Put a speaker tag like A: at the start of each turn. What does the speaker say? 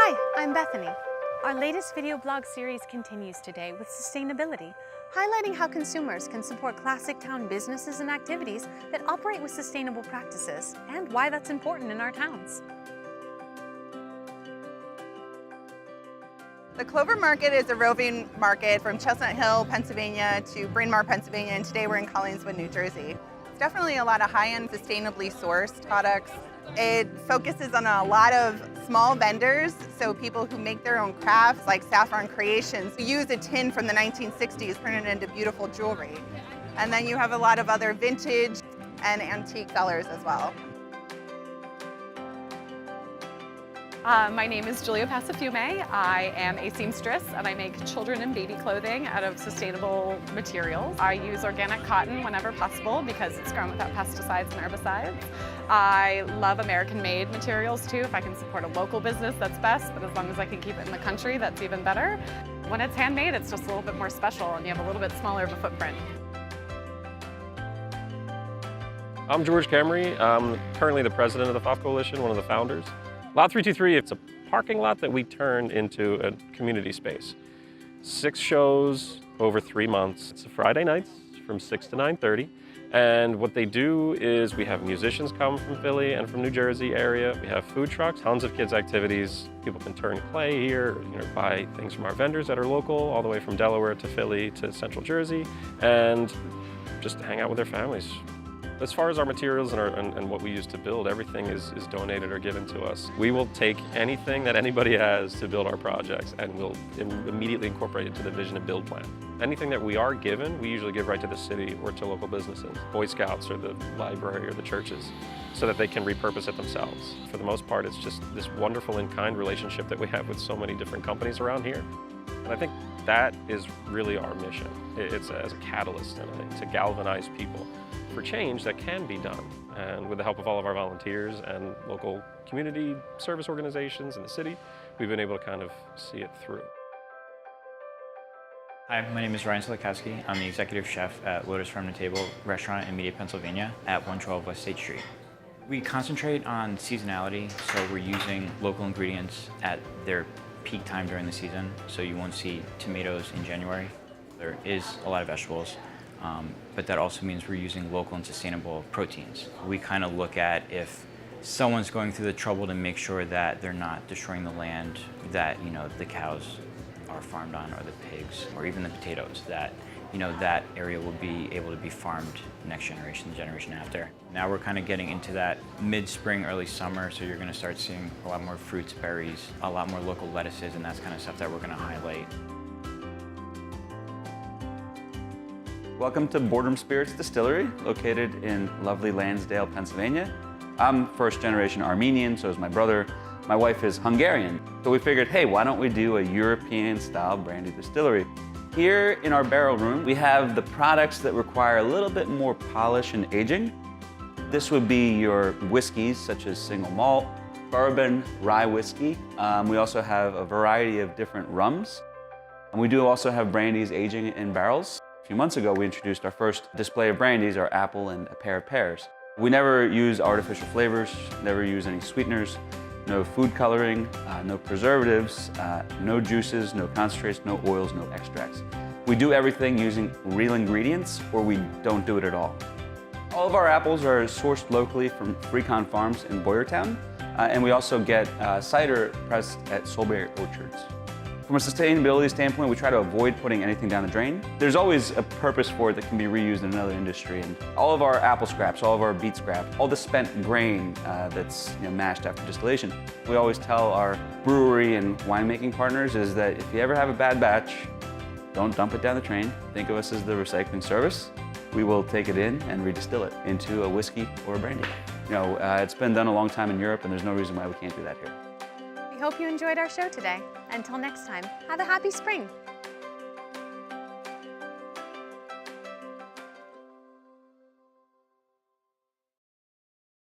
A: Hi, I'm Bethany. Our latest video blog series continues today with sustainability, highlighting how consumers can support classic town businesses and activities that operate with sustainable practices and why that's important in our towns.
B: The Clover Market is a roving market from Chestnut Hill, Pennsylvania to Bryn Mawr, Pennsylvania, and today we're in Collingswood, New Jersey. It's definitely a lot of high-end, sustainably sourced products. It focuses on a lot of small vendors, so people who make their own crafts, like Saffron Creations, who use a tin from the 1960s, turn it into beautiful jewelry. And then you have a lot of other vintage and antique sellers as well.
C: My name is Julia Passafume. I am a seamstress and I make children and baby clothing out of sustainable materials. I use organic cotton whenever possible because it's grown without pesticides and herbicides. I love American-made materials too. If I can support a local business, that's best, but as long as I can keep it in the country, that's even better. When it's handmade, it's just a little bit more special and you have a little bit smaller of a footprint.
D: I'm George Camry. I'm currently the president of the FOF Coalition, one of the founders. Lot 323, it's a parking lot that we turned into a community space. 6 shows over 3 months. It's Friday nights from 6 to 9:30. And what they do is we have musicians come from Philly and from New Jersey area. We have food trucks, tons of kids activities. People can turn clay here, buy things from our vendors that are local, all the way from Delaware to Philly to Central Jersey, and just hang out with their families. As far as our materials and what we use to build, everything is donated or given to us. We will take anything that anybody has to build our projects and we'll immediately incorporate it to the vision and build plan. Anything that we are given, we usually give right to the city or to local businesses, Boy Scouts or the library or the churches, so that they can repurpose it themselves. For the most part, it's just this wonderful in-kind relationship that we have with so many different companies around here. And I think that is really our mission. It's as a catalyst and to galvanize people for change that can be done. And with the help of all of our volunteers and local community service organizations in the city, we've been able to kind of see it through.
E: Hi, my name is Ryan Solakowski. I'm the executive chef at Lotus Farm to Table restaurant in Media, Pennsylvania at 112 West State Street. We concentrate on seasonality, so we're using local ingredients at their peak time during the season. So you won't see tomatoes in January. There is a lot of vegetables. But that also means we're using local and sustainable proteins. We kind of look at if someone's going through the trouble to make sure that they're not destroying the land that the cows are farmed on, or the pigs, or even the potatoes, that that area will be able to be farmed next generation, the generation after. Now we're kind of getting into that mid-spring, early summer, so you're going to start seeing a lot more fruits, berries, a lot more local lettuces, and that's kind of stuff that we're going to highlight.
F: Welcome to Boredom Distillery, located in lovely Lansdale, Pennsylvania. I'm first-generation Armenian, so is my brother. My wife is Hungarian. So we figured, hey, why don't we do a European-style brandy distillery? Here in our barrel room, we have the products that require a little bit more polish and aging. This would be your whiskeys, such as single malt, bourbon, rye whiskey. We also have a variety of different rums. And we do also have brandies aging in barrels. A few months ago, we introduced our first display of brandies, our apple and a pair of pears. We never use artificial flavors, never use any sweeteners, no food coloring, no preservatives, no juices, no concentrates, no oils, no extracts. We do everything using real ingredients, or we don't do it at all. All of our apples are sourced locally from Frecon Farms in Boyertown, and we also get cider pressed at Solberry Orchards. From a sustainability standpoint, we try to avoid putting anything down the drain. There's always a purpose for it that can be reused in another industry. And all of our apple scraps, all of our beet scrap, all the spent grain that's mashed after distillation. We always tell our brewery and winemaking partners is that if you ever have a bad batch, don't dump it down the drain. Think of us as the recycling service. We will take it in and redistill it into a whiskey or a brandy. It's been done a long time in Europe, and there's no reason why we can't do that here.
A: We hope you enjoyed our show today. Until next time, have a happy spring.